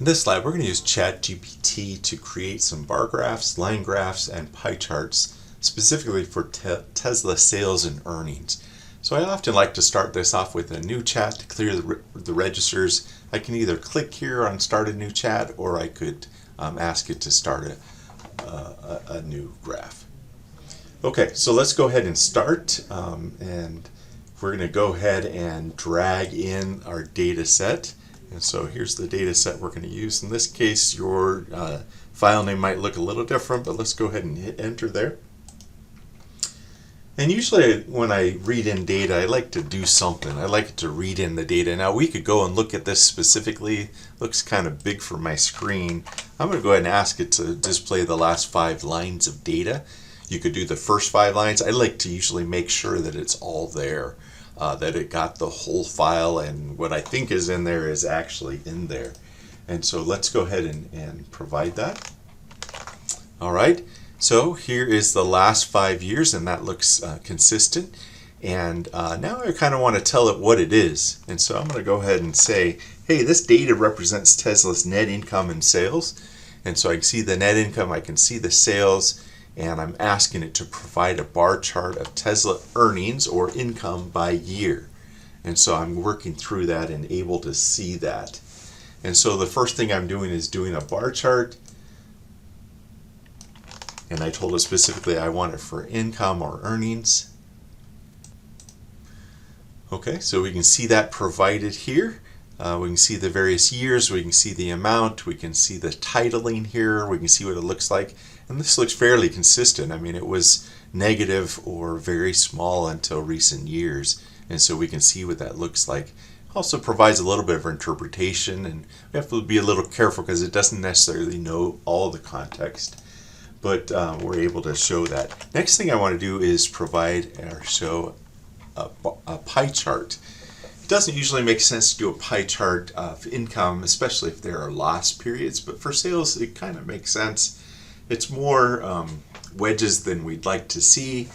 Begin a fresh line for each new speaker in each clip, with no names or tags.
In this slide, we're going to use ChatGPT to create some bar graphs, line graphs, and pie charts specifically for Tesla sales and earnings. So I often like to start this off with a new chat to clear the registers. I can either click here on Start a New Chat, or I could ask it to start a new graph. Okay, so let's go ahead and start, and we're going to go ahead and drag in our data set. And so here's the data set we're going to use. In this case, your file name might look a little different, but let's go ahead and hit enter there. And usually when I read in data, I like to do something. I like to read in the data. Now we could go and look at this specifically. Looks kind of big for my screen. I'm going to go ahead and ask it to display the last 5 lines of data. You could do the first 5 lines. I like to usually make sure that it's all there, that it got the whole file, and what I think is in there is actually in there. And so let's go ahead and provide that. All right. So here is the last 5 years, and that looks consistent. And now I kind of want to tell it what it is. And so I'm going to go ahead and say, hey, this data represents Tesla's net income and sales. And so I can see the net income, I can see the sales, and I'm asking it to provide a bar chart of Tesla earnings or income by year. And so I'm working through that and able to see that. And so the first thing I'm doing is doing a bar chart. And I told it specifically I want it for income or earnings. Okay, so we can see that provided here. We can see the various years, we can see the amount, we can see the titling here, we can see what it looks like. And this looks fairly consistent. I mean, it was negative or very small until recent years. And so we can see what that looks like. Also provides a little bit of interpretation, and we have to be a little careful because it doesn't necessarily know all the context. But we're able to show that. Next thing I want to do is provide or show a pie chart. It doesn't usually make sense to do a pie chart of income, especially if there are loss periods, but for sales it kind of makes sense. It's more wedges than we'd like to see,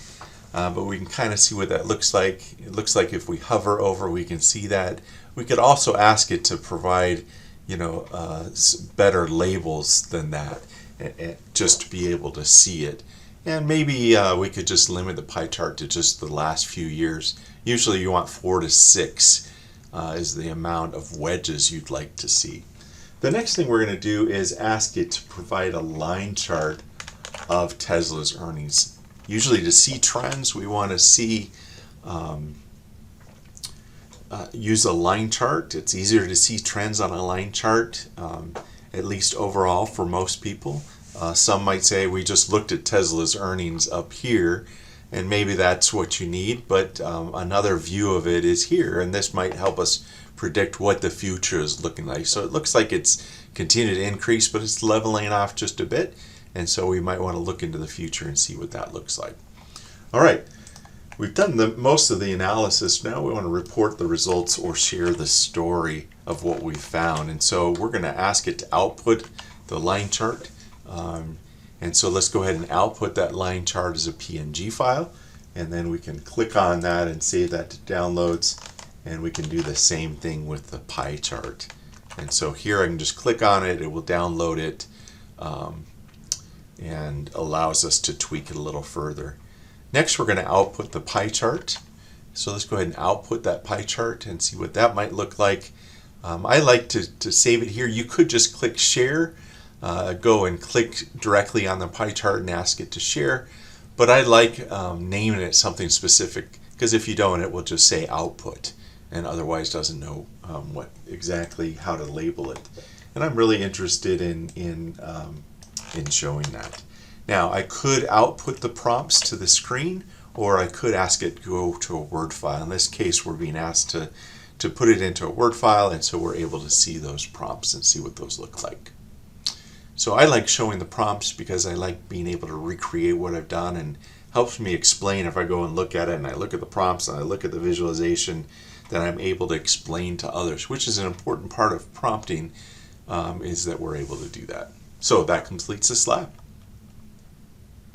but we can kind of see what that looks like. It looks like if we hover over, we can see that. We could also ask it to provide, better labels than that, just to be able to see it. And maybe we could just limit the pie chart to just the last few years. Usually you want 4 to 6 is the amount of wedges you'd like to see. The next thing we're going to do is ask it to provide a line chart of Tesla's earnings. Usually to see trends, we want to see use a line chart. It's easier to see trends on a line chart, at least overall for most people. Some might say we just looked at Tesla's earnings up here, and maybe that's what you need, but another view of it is here, and this might help us predict what the future is looking like. So it looks like it's continued to increase, but it's leveling off just a bit, and so we might want to look into the future and see what that looks like. All right, we've done most of the analysis. Now we want to report the results or share the story of what we found, and so we're going to ask it to output the line chart. And so let's go ahead and output that line chart as a PNG file, and then we can click on that and save that to downloads, and we can do the same thing with the pie chart. And so here I can just click on it, it will download it, and allows us to tweak it a little further. Next we're going to output the pie chart. So let's go ahead and output that pie chart and see what that might look like. I like to save it here. You could just click share. Go and click directly on the pie chart and ask it to share, but I like naming it something specific, because if you don't, it will just say output and otherwise doesn't know what exactly how to label it. And I'm really interested in showing that. Now I could output the prompts to the screen, or I could ask it to go to a Word file. In this case, we're being asked to put it into a Word file, and so we're able to see those prompts and see what those look like. So I like showing the prompts because I like being able to recreate what I've done, and helps me explain if I go and look at it and I look at the prompts and I look at the visualization, that I'm able to explain to others, which is an important part of prompting, is that we're able to do that. So that completes this lab.